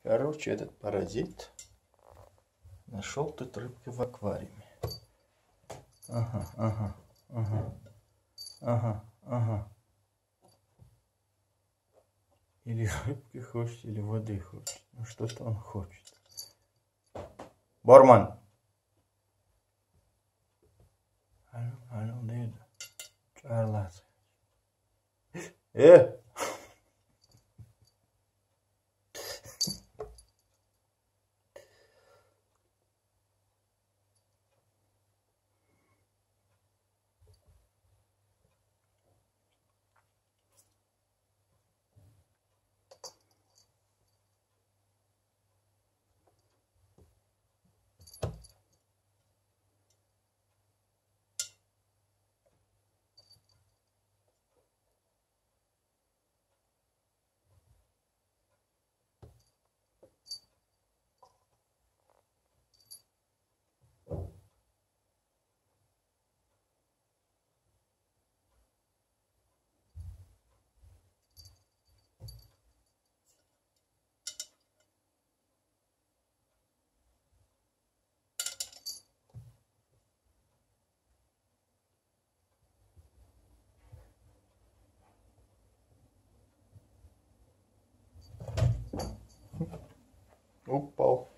Короче, этот паразит нашел тут рыбки в аквариуме. Ага, ага, ага, ага, ага. Или рыбки хочет, или воды хочет. Ну что-то он хочет. Борман! Alo, değil. Çağırlar. E? Упал.